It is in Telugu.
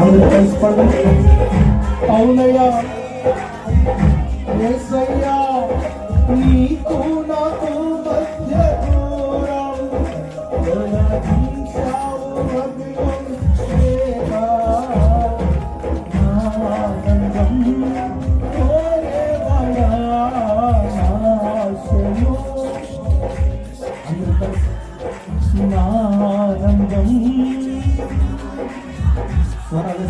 అందరూ కలిసిపండి. అవునయ్యా యేసయ్యా, నీకు నాకు మధ్య దూరం తొలగించావు అభిషేకా. ఆనందం కోరేవాడా నాశను. అందరూ కలిసి ఆనందం స్వరాలు